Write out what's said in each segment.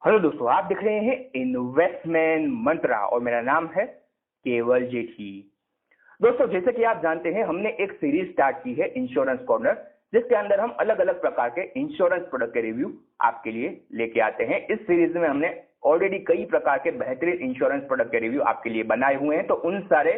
Hello दोस्तों, आप देख रहे हैं इन्वेस्टमेंट मंत्रा और मेरा नाम है केवल जेठी। दोस्तों, जैसे कि आप जानते हैं, हमने एक सीरीज स्टार्ट की है इंश्योरेंस कॉर्नर, जिसके अंदर हम अलग अलग प्रकार के इंश्योरेंस प्रोडक्ट के रिव्यू आपके लिए लेके आते हैं। इस सीरीज में हमने ऑलरेडी कई प्रकार के बेहतरीन इंश्योरेंस प्रोडक्ट के रिव्यू आपके लिए बनाए हुए हैं, तो उन सारे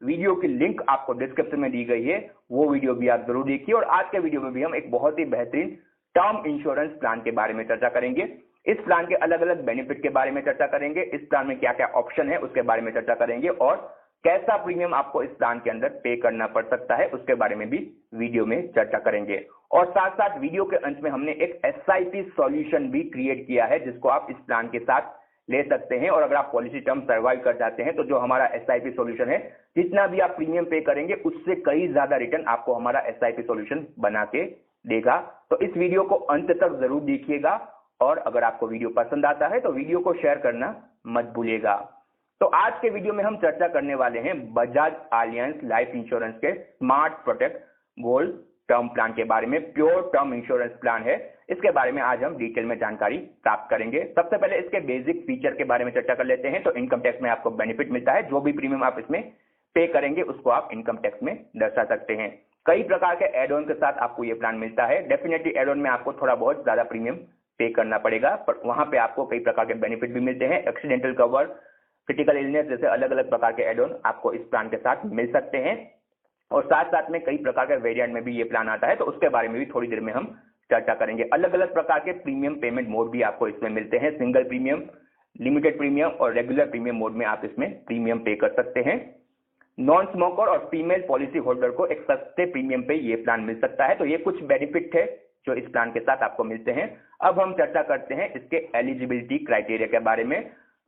वीडियो की लिंक आपको डिस्क्रिप्शन में दी गई है, वो वीडियो भी आप जरूर देखिए। और आज के वीडियो में भी हम एक बहुत ही बेहतरीन टर्म इंश्योरेंस प्लान के बारे में चर्चा करेंगे। इस प्लान के अलग अलग बेनिफिट के बारे में चर्चा करेंगे, इस प्लान में क्या क्या ऑप्शन है उसके बारे में चर्चा करेंगे, और कैसा प्रीमियम आपको इस प्लान के अंदर पे करना पड़ सकता है उसके बारे में भी वीडियो में चर्चा करेंगे। और साथ साथ वीडियो के अंत में हमने एक एसआईपी सॉल्यूशन भी क्रिएट किया है, जिसको आप इस प्लान के साथ ले सकते हैं। और अगर आप पॉलिसी टर्म सर्वाइव कर जाते हैं तो जो हमारा एसआईपी सॉल्यूशन है, जितना भी आप प्रीमियम पे करेंगे उससे कई ज्यादा रिटर्न आपको हमारा एसआईपी सॉल्यूशन बना के देगा। तो इस वीडियो को अंत तक जरूर देखिएगा, और अगर आपको वीडियो पसंद आता है तो वीडियो को शेयर करना मत भूलिएगा। तो आज के वीडियो में हम चर्चा करने वाले हैं बजाज एलियांज लाइफ इंश्योरेंस के smart protect gold term plan के बारे में। प्योर टर्म इंश्योरेंस प्लान है, इसके बारे में आज हम डिटेल में जानकारी प्राप्त करेंगे। सबसे पहले इसके बेसिक फीचर के बारे में चर्चा कर लेते हैं। तो इनकम टैक्स में आपको बेनिफिट मिलता है, जो भी प्रीमियम आप इसमें पे करेंगे उसको आप इनकम टैक्स में दर्शा सकते हैं। कई प्रकार के एड ऑन के साथ आपको ये प्लान मिलता है। डेफिनेटली एड ऑन में आपको थोड़ा बहुत ज्यादा प्रीमियम पे करना पड़ेगा, पर वहां पे आपको कई प्रकार के बेनिफिट भी मिलते हैं। एक्सीडेंटल कवर, क्रिटिकल इलनेस जैसे अलग अलग प्रकार के एड ऑन आपको इस प्लान के साथ मिल सकते हैं। और साथ साथ में कई प्रकार के वेरिएंट में भी ये प्लान आता है, तो उसके बारे में भी थोड़ी देर में हम चर्चा करेंगे। अलग अलग प्रकार के प्रीमियम पेमेंट मोड भी आपको इसमें मिलते हैं। सिंगल प्रीमियम, लिमिटेड प्रीमियम और रेगुलर प्रीमियम मोड में आप इसमें प्रीमियम पे कर सकते हैं। नॉन स्मोकर और फीमेल पॉलिसी होल्डर को एक सस्ते प्रीमियम पे ये प्लान मिल सकता है। तो ये कुछ बेनिफिट है जो इस प्लान के साथ आपको मिलते हैं। अब हम चर्चा करते हैं इसके एलिजिबिलिटी क्राइटेरिया के बारे में।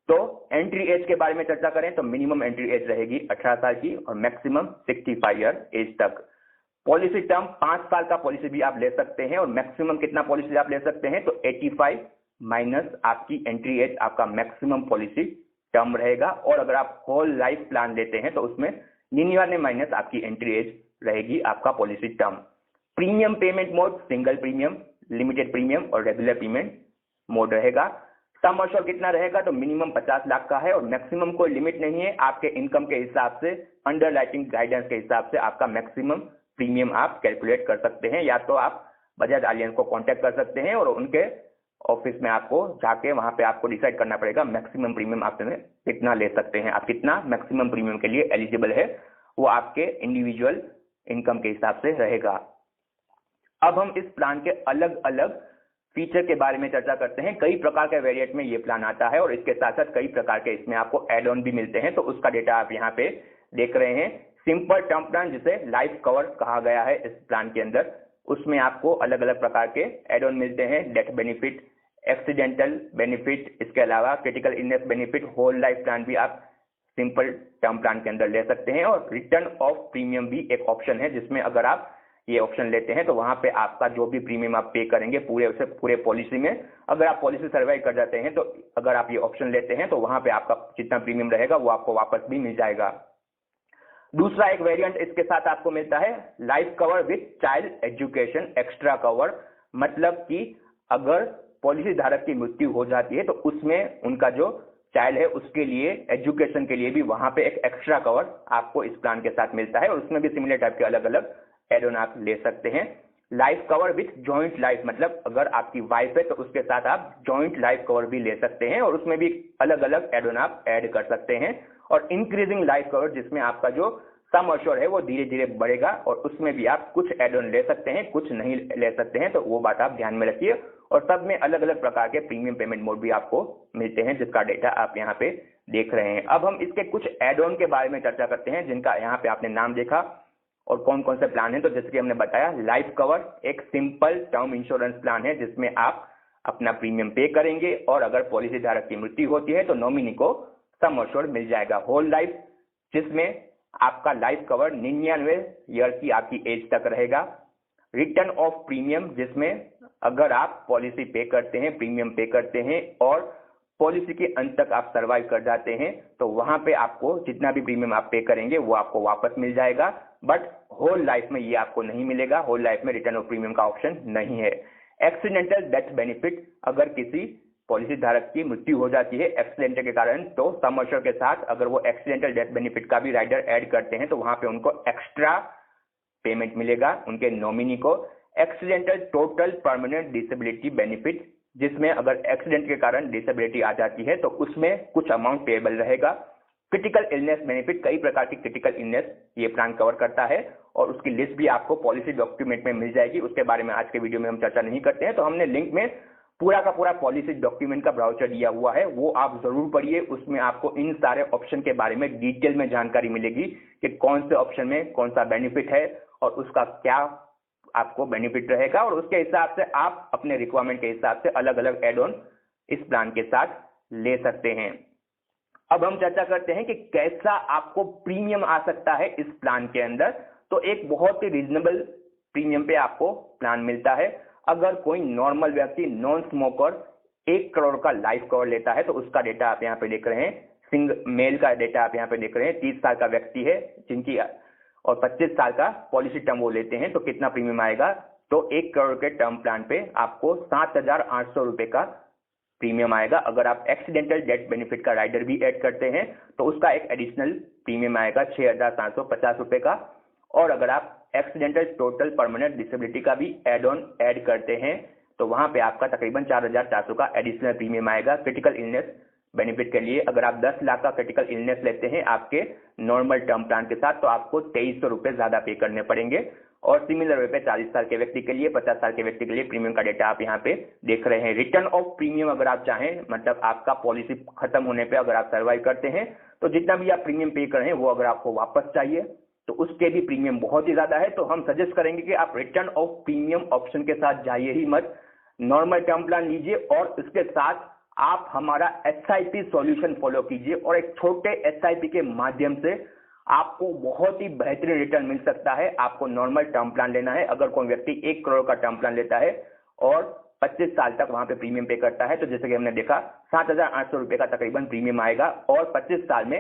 तो एंट्री एज के बारे में चर्चा करें तो मिनिमम एंट्री एज रहेगी 18 साल की और मैक्सिमम 65 ईयर एज तक। पॉलिसी टर्म 5 साल का पॉलिसी भी आप ले सकते हैं, और मैक्सिमम कितना पॉलिसी आप ले सकते हैं तो 85 माइनस आपकी एंट्री एज आपका मैक्सिमम पॉलिसी टर्म रहेगा। और अगर आप होल लाइफ प्लान लेते हैं तो उसमें 99 माइनस आपकी एंट्री एज रहेगी आपका policy term. Premium payment mode single premium, limited premium और रेगुलर पेमेंट मोड रहेगा। सम अश्योर कितना रहेगा तो मिनिमम 50 लाख का है, और मैक्सिमम कोई लिमिट नहीं है। आपके इनकम के हिसाब से, अंडरराइटिंग गाइडेंस के हिसाब से आपका मैक्सिमम प्रीमियम आप कैलकुलेट कर सकते हैं। या तो आप बजाज एलियांज को कांटेक्ट कर सकते हैं और उनके ऑफिस में आपको जाके वहां पे आपको डिसाइड करना पड़ेगा मैक्सिमम प्रीमियम आप कितना ले सकते हैं, आप कितना मैक्सिमम प्रीमियम के लिए एलिजिबल है, वो आपके इंडिविजुअल इनकम के हिसाब से रहेगा। अब हम इस प्लान के अलग अलग फीचर के बारे में चर्चा करते हैं। कई प्रकार के वेरिएंट में ये प्लान आता है, और इसके साथ साथ कई प्रकार के इसमें आपको एड ऑन भी मिलते हैं। तो उसका डेटा आप यहाँ पे देख रहे हैं। सिंपल टर्म प्लान, जिसे लाइफ कवर कहा गया है इस प्लान के अंदर, उसमें आपको अलग अलग प्रकार के एड ऑन मिलते हैं। डेथ बेनिफिट, एक्सीडेंटल बेनिफिट, इसके अलावा critical illness benefit, whole life plan भी आप सिंपल टर्म प्लान के अंदर ले सकते हैं। और रिटर्न ऑफ प्रीमियम भी एक ऑप्शन है, जिसमें अगर आप ये ऑप्शन लेते हैं तो वहां पे आपका जो भी प्रीमियम आप पे करेंगे पूरे पॉलिसी में, अगर आप पॉलिसी सर्वाइव कर जाते हैं तो अगर आप ये ऑप्शन लेते हैं तो वहां पे आपका जितना प्रीमियम रहेगा वो आपको वापस भी मिल जाएगा। दूसरा एक वेरिएंट इसके साथ आपको मिलता है life cover with child education extra cover. मतलब कि अगर पॉलिसी धारक की मृत्यु हो जाती है तो उसमें उनका जो चाइल्ड है उसके लिए एजुकेशन के लिए भी वहां पे एक एक्स्ट्रा कवर आपको इस प्लान के साथ मिलता है, और उसमें भी सिमिलर टाइप के अलग अलग एड ऑन आप ले सकते हैं। Life cover with joint life, मतलब अगर आपकी वाइफ है तो उसके साथ आप जॉइंट लाइफ कवर भी ले सकते हैं, और उसमें भी अलग अलग एड ऑन आप ऐड कर सकते हैं। और इंक्रीजिंग लाइफ कवर, जिसमें आपका जो सम अश्योर है वो धीरे धीरे बढ़ेगा, और उसमें भी आप कुछ एड ऑन ले सकते हैं, कुछ नहीं ले सकते हैं, तो वो बात आप ध्यान में रखिए। और सब में अलग अलग प्रकार के प्रीमियम पेमेंट मोड भी आपको मिलते हैं, जिसका डेटा आप यहाँ पे देख रहे हैं। अब हम इसके कुछ एड ऑन के बारे में चर्चा करते हैं, जिनका यहाँ पे आपने नाम देखा और कौन कौन से प्लान है। तो जैसे कि हमने बताया, लाइफ कवर एक सिंपल टर्म इंश्योरेंस प्लान है, जिसमें आप अपना प्रीमियम पे करेंगे, और अगर पॉलिसी धारक की मृत्यु होती है तो नॉमिनी को सम अश्योर्ड मिल जाएगा। होल लाइफ, जिसमें आपका लाइफ कवर 99 ईयर की आपकी एज तक रहेगा। रिटर्न ऑफ प्रीमियम, जिसमें अगर आप पॉलिसी पे करते हैं, प्रीमियम पे करते हैं और पॉलिसी के अंत तक आप सर्वाइव कर जाते हैं, तो वहां पे आपको जितना भी प्रीमियम आप पे करेंगे वो आपको वापस मिल जाएगा। बट होल लाइफ में ये आपको नहीं मिलेगा, होल लाइफ में रिटर्न ऑफ प्रीमियम का ऑप्शन नहीं है। एक्सीडेंटल डेथ बेनिफिट, अगर किसी पॉलिसी धारक की मृत्यु हो जाती है एक्सीडेंट के कारण, तो सम एश्योर्ड के साथ अगर वो एक्सीडेंटल डेथ बेनिफिट का भी राइडर ऐड करते हैं तो वहां पे उनको एक्स्ट्रा पेमेंट मिलेगा उनके नॉमिनी को। Accidental total permanent disability benefit, जिसमें अगर एक्सीडेंट के कारण डिसेबिलिटी आ जाती है तो उसमें कुछ अमाउंट पेएबल रहेगा। क्रिटिकल इलनेस बेनिफिट, कई प्रकार की क्रिटिकल इलनेस ये प्लान कवर करता है और उसकी लिस्ट भी आपको पॉलिसी डॉक्यूमेंट में मिल जाएगी। उसके बारे में आज के वीडियो में हम चर्चा नहीं करते हैं, तो हमने लिंक में पूरा का पूरा पॉलिसी डॉक्यूमेंट का ब्राउचर दिया हुआ है, वो आप जरूर पढ़िए। उसमें आपको इन सारे ऑप्शन के बारे में डिटेल में जानकारी मिलेगी कि कौन से ऑप्शन में कौन सा बेनिफिट है और उसका क्या आपको बेनिफिट रहेगा, और उसके हिसाब से आप अपने रिक्वायरमेंट के हिसाब से अलग अलग एड ऑन इस प्लान के साथ ले सकते हैं। अब हम चर्चा करते हैं कि कैसा आपको प्रीमियम आ सकता है इस प्लान के अंदर। तो एक बहुत ही रीजनेबल प्रीमियम पे आपको प्लान मिलता है। अगर कोई नॉर्मल व्यक्ति नॉन स्मोकर 1 करोड़ का लाइफ कवर लेता है तो उसका डेटा आप यहाँ पे देख रहे हैं। सिंगल मेल का डेटा आप यहाँ पे देख रहे हैं, 30 साल का व्यक्ति है जिनकी, और 25 साल का पॉलिसी टर्म वो लेते हैं, तो कितना प्रीमियम आएगा। तो 1 करोड़ के टर्म प्लान पे आपको 7,800 रुपए का प्रीमियम आएगा। अगर आप एक्सीडेंटल डेथ बेनिफिट का राइडर भी ऐड करते हैं तो उसका एक एडिशनल प्रीमियम आएगा 6,750 रुपए का। और अगर आप एक्सीडेंटल टोटल परमानेंट डिसेबिलिटी का भी एड ऑन ऐड करते हैं तो वहां पे आपका तकरीबन 4,400 का एडिशनल प्रीमियम आएगा क्रिटिकल इलनेस बेनिफिट के लिए। अगर आप 10 लाख का क्रिटिकल इलनेस लेते हैं आपके नॉर्मल टर्म प्लान के साथ तो आपको 2,300 रुपए ज्यादा पे करने पड़ेंगे। और सिमिलर वे पे 40 साल के व्यक्ति के लिए, 50 साल के व्यक्ति के लिए प्रीमियम का डेटा आप यहाँ पे देख रहे हैं। रिटर्न ऑफ प्रीमियम अगर आप चाहें, मतलब आपका पॉलिसी खत्म होने पे अगर आप सर्वाइव करते हैं तो जितना भी आप प्रीमियम पे कर रहे हैं वो अगर आपको वापस चाहिए तो उसके भी प्रीमियम बहुत ही ज्यादा है। तो हम सजेस्ट करेंगे कि आप रिटर्न ऑफ प्रीमियम ऑप्शन के साथ जाइए ही मत, नॉर्मल टर्म प्लान लीजिए और इसके साथ आप हमारा SIP सॉल्यूशन फॉलो कीजिए और एक छोटे SIP के माध्यम से आपको बहुत ही बेहतरीन रिटर्न मिल सकता है। आपको नॉर्मल टर्म प्लान लेना है। अगर कोई व्यक्ति 1 करोड़ का टर्म प्लान लेता है और 25 साल तक वहां पे प्रीमियम पे करता है तो जैसे कि हमने देखा 7,800 रुपए का तकरीबन प्रीमियम आएगा और 25 साल में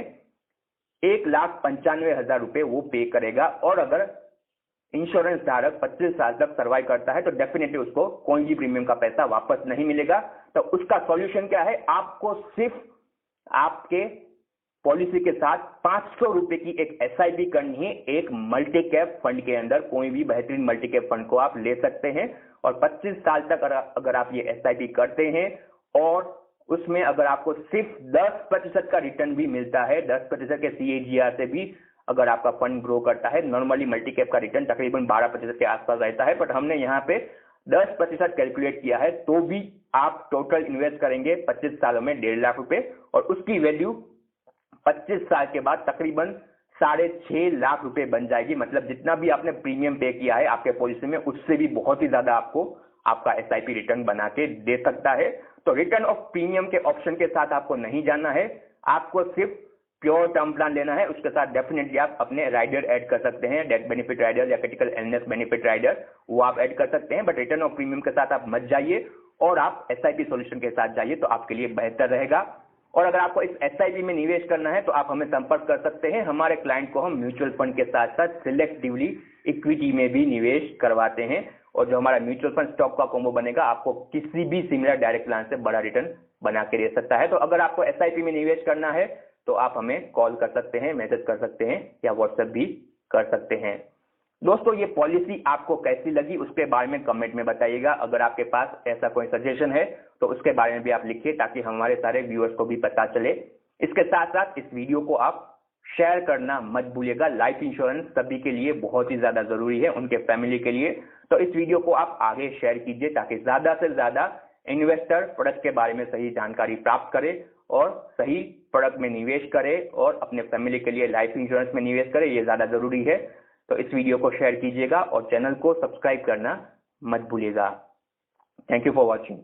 1,95,000 रुपए वो पे करेगा। और अगर इंश्योरेंस धारक 25 साल तक सर्वाइव करता है तो डेफिनेटली उसको कोई भी प्रीमियम का पैसा वापस नहीं मिलेगा। तो उसका सॉल्यूशन क्या है, आपको सिर्फ आपके पॉलिसी के साथ 500 रुपए की एक SIP करनी है। एक मल्टी कैप फंड के अंदर कोई भी बेहतरीन मल्टी कैप फंड को आप ले सकते हैं और 25 साल तक अगर आप ये SIP करते हैं और उसमें अगर आपको सिर्फ 10% का रिटर्न भी मिलता है, 10% के CAGR से भी अगर आपका फंड ग्रो करता है, नॉर्मली मल्टी कैप का रिटर्न तकरीबन 12% के आसपास रहता है, बट हमने यहाँ पे 10% कैलकुलेट किया है तो भी आप टोटल इन्वेस्ट करेंगे 25 सालों में 1.5 लाख रुपए और उसकी वैल्यू 25 साल के बाद तकरीबन 6.5 लाख रुपए बन जाएगी। मतलब जितना भी आपने प्रीमियम पे किया है आपके पॉलिसी में उससे भी बहुत ही ज्यादा आपको आपका SIP रिटर्न बना के दे सकता है। तो रिटर्न ऑफ प्रीमियम के ऑप्शन के साथ आपको नहीं जाना है, आपको सिर्फ प्योर टर्म प्लान लेना है। उसके साथ डेफिनेटली आप अपने राइडर ऐड कर सकते हैं, डेथ बेनिफिट राइडर या क्रिटिकल इलनेस बेनिफिट राइडर, वो आप ऐड कर सकते हैं। बट रिटर्न ऑफ प्रीमियम के साथ आप मत जाइए और आप SIP सॉल्यूशन के साथ जाइए तो आपके लिए बेहतर रहेगा। और अगर आपको इस SIP में निवेश करना है तो आप हमें संपर्क कर सकते हैं। हमारे क्लाइंट को हम म्यूचुअल फंड के साथ साथ सिलेक्टिवली इक्विटी में भी निवेश करवाते हैं और जो हमारा म्यूचुअल फंड स्टॉक का कॉम्बो बनेगा आपको किसी भी सिमिलर डायरेक्ट प्लान से बड़ा रिटर्न बना के दे सकता है। तो अगर आपको SIP में निवेश करना है तो आप हमें कॉल कर सकते हैं, मैसेज कर सकते हैं या व्हाट्सएप भी कर सकते हैं। दोस्तों ये पॉलिसी आपको कैसी लगी उसके बारे में कमेंट में बताइएगा। अगर आपके पास ऐसा कोई सजेशन है तो उसके बारे में भी आप लिखिए ताकि हमारे सारे व्यूअर्स को भी पता चले। इसके साथ साथ इस वीडियो को आप शेयर करना मत भूलिएगा। लाइफ इंश्योरेंस सभी के लिए बहुत ही ज्यादा जरूरी है, उनके फैमिली के लिए। तो इस वीडियो को आप आगे शेयर कीजिए ताकि ज्यादा से ज्यादा इन्वेस्टर प्रोडक्ट के बारे में सही जानकारी प्राप्त करे और सही प्रोडक्ट में निवेश करे और अपने फैमिली के लिए लाइफ इंश्योरेंस में निवेश करे, ये ज्यादा जरूरी है। तो इस वीडियो को शेयर कीजिएगा और चैनल को सब्सक्राइब करना मत भूलिएगा। Thank you for watching.